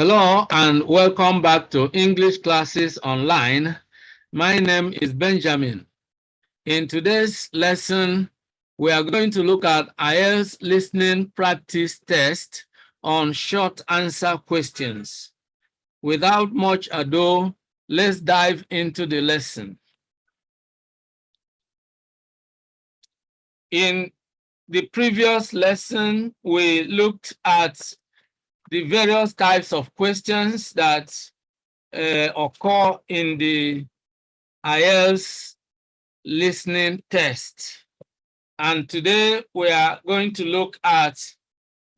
Hello and welcome back to English Classes Online. My name is Benjamin. In today's lesson, we are going to look at IELTS Listening Practice Test on short answer questions. Without much ado, let's dive into the lesson. In the previous lesson, we looked at the various types of questions that occur in the IELTS listening test. And today we are going to look at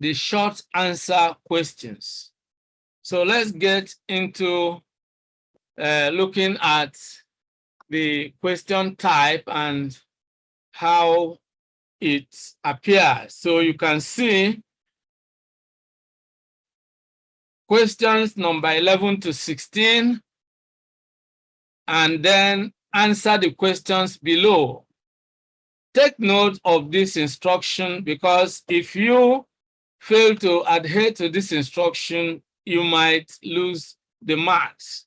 the short answer questions. So let's get into looking at the question type and how it appears. So you can see questions number 11 to 16, and then answer the questions below. Take note of this instruction because if you fail to adhere to this instruction, you might lose the marks.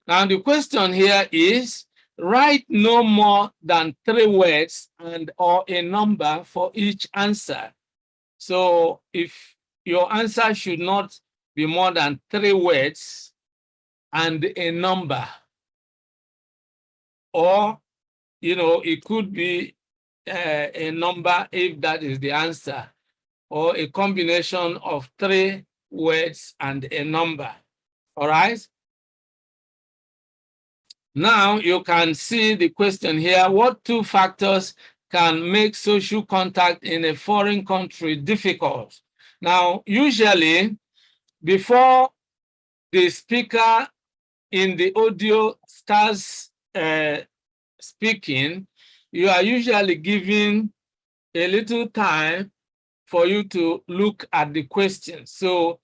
Now the question here is, write no more than 3 words and or a number for each answer. So if your answer should not be more than 3 words and a number, or it could be a number if that is the answer, or a combination of 3 words and a number. All right. Now you can see the question here. What 2 factors can make social contact in a foreign country difficult? Now, usually, before the speaker in the audio starts speaking, you are usually given a little time for you to look at the question. So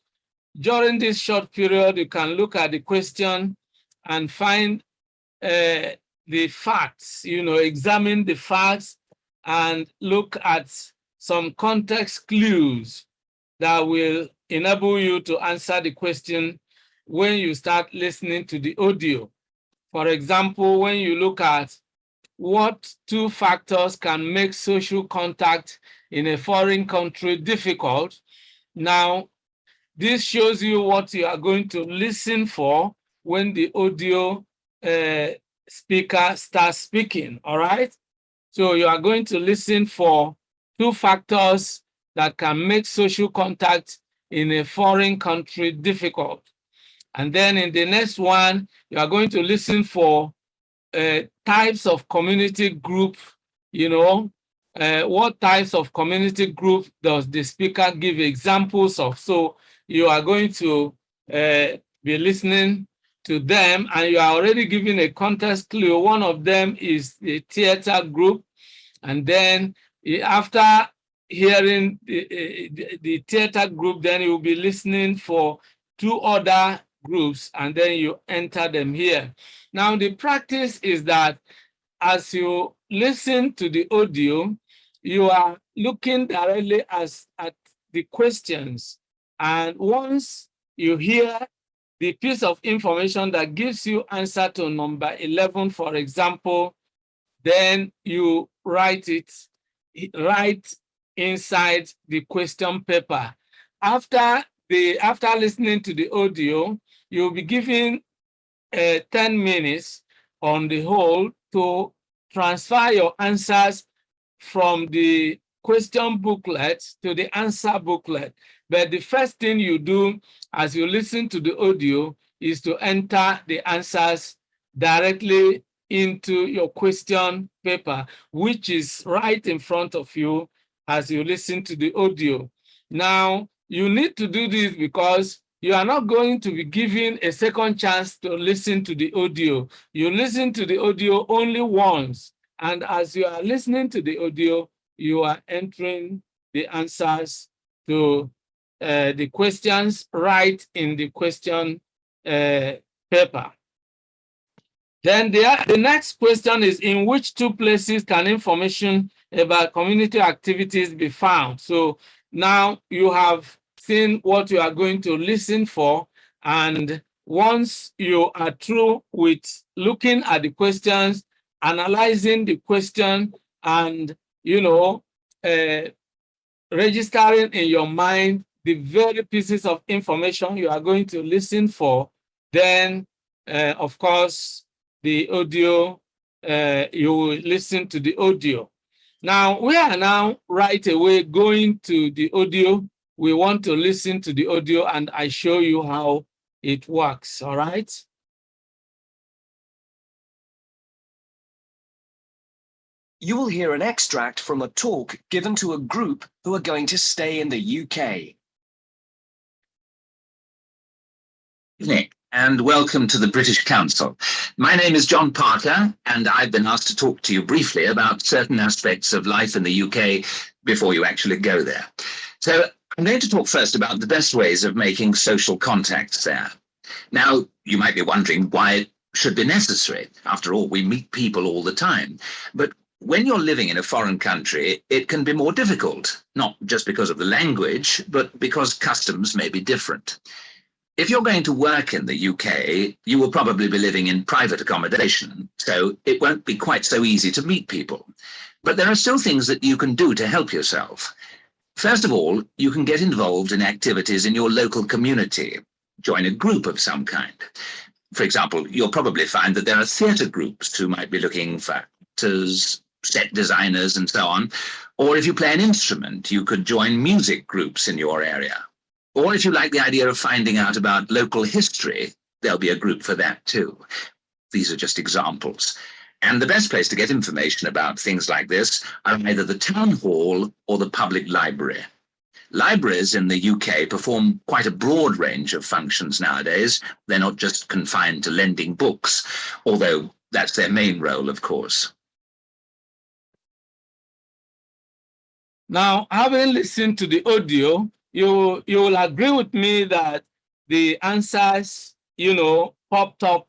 during this short period, you can look at the question and find the facts, examine the facts and look at some context clues that will enable you to answer the question when you start listening to the audio. For example, when you look at what 2 factors can make social contact in a foreign country difficult, now this shows you what you are going to listen for when the audio speaker starts speaking, all right? So you are going to listen for 2 factors that can make social contact in a foreign country difficult. And then in the next one, you are going to listen for types of community group, what types of community group does the speaker give examples of? So you are going to be listening to them, and you are already giving a context clue. One of them is the theater group. And then after hearing the theater group, then you will be listening for 2 other groups, and then you enter them here. Now, the practice is that as you listen to the audio, you are looking directly at the questions. And once you hear the piece of information that gives you answer to number 11, for example, then you write it right inside the question paper. After listening to the audio, you'll be given 10 minutes on the whole to transfer your answers from the question booklet to the answer booklet. But the first thing you do as you listen to the audio is to enter the answers directly into your question paper, which is right in front of you as you listen to the audio. Now, you need to do this because you are not going to be given a second chance to listen to the audio. You listen to the audio only once. And as you are listening to the audio, you are entering the answers to the questions right in the question paper. Then the next question is, in which 2 places can information about community activities be found? So now you have seeing what you are going to listen for. And once you are through with looking at the questions, analyzing the question, and, registering in your mind the very pieces of information you are going to listen for, then, of course, the audio, you will listen to the audio. Now, we are now right away going to the audio. We want to listen to the audio, and I show you how it works, all right? You will hear an extract from a talk given to a group who are going to stay in the UK. Evening, and welcome to the British Council. My name is John Parker, and I've been asked to talk to you briefly about certain aspects of life in the UK before you actually go there. So I'm going to talk first about the best ways of making social contacts there. Now, you might be wondering why it should be necessary. After all, we meet people all the time. But when you're living in a foreign country, it can be more difficult, not just because of the language, but because customs may be different. If you're going to work in the UK, you will probably be living in private accommodation, so it won't be quite so easy to meet people. But there are still things that you can do to help yourself. First of all, you can get involved in activities in your local community. Join a group of some kind. For example, you'll probably find that there are theatre groups who might be looking for actors, set designers, and so on. Or if you play an instrument, you could join music groups in your area. Or if you like the idea of finding out about local history, there'll be a group for that too. These are just examples. And the best place to get information about things like this are either the town hall or the public library. Libraries in the UK perform quite a broad range of functions nowadays. They're not just confined to lending books, although that's their main role, of course. Now, having listened to the audio, you will agree with me that the answers, popped up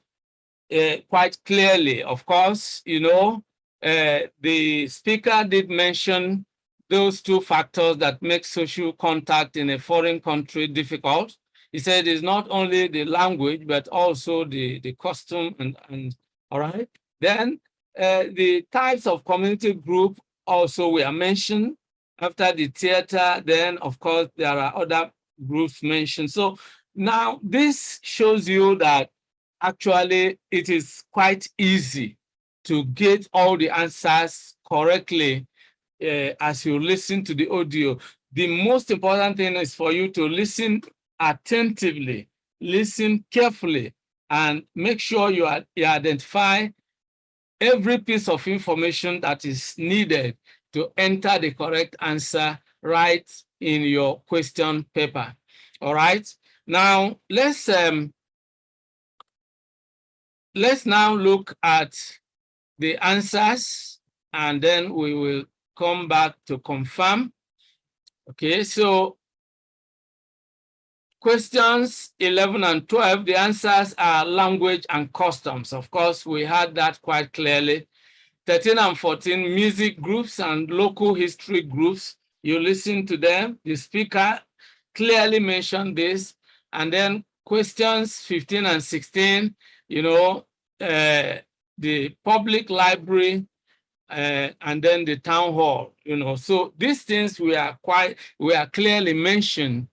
quite clearly. Of course, the speaker did mention those two factors that make social contact in a foreign country difficult. He said it's not only the language, but also the custom and all right. Then the types of community group also were mentioned. After the theater, then, of course, there are other groups mentioned. So now this shows you that actually it is quite easy to get all the answers correctly as you listen to the audio. The most important thing is for you to listen attentively, listen carefully, and make sure you identify every piece of information that is needed to enter the correct answer right in your question paper. All right. Now let's now look at the answers, and then we will come back to confirm. Okay, so questions 11 and 12, the answers are language and customs. Of course, we had that quite clearly. 13 and 14, music groups and local history groups. You listen to them. The speaker clearly mentioned this. And then questions 15 and 16, the public library, and then the town hall, So these things were clearly mentioned.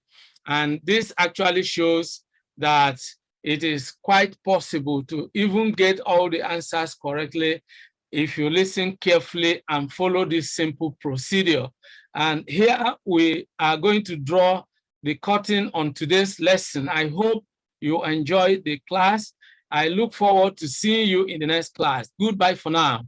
And this actually shows that it is quite possible to even get all the answers correctly if you listen carefully and follow this simple procedure. And here we are going to draw the curtain on today's lesson. I hope you enjoyed the class. I look forward to seeing you in the next class. Goodbye for now.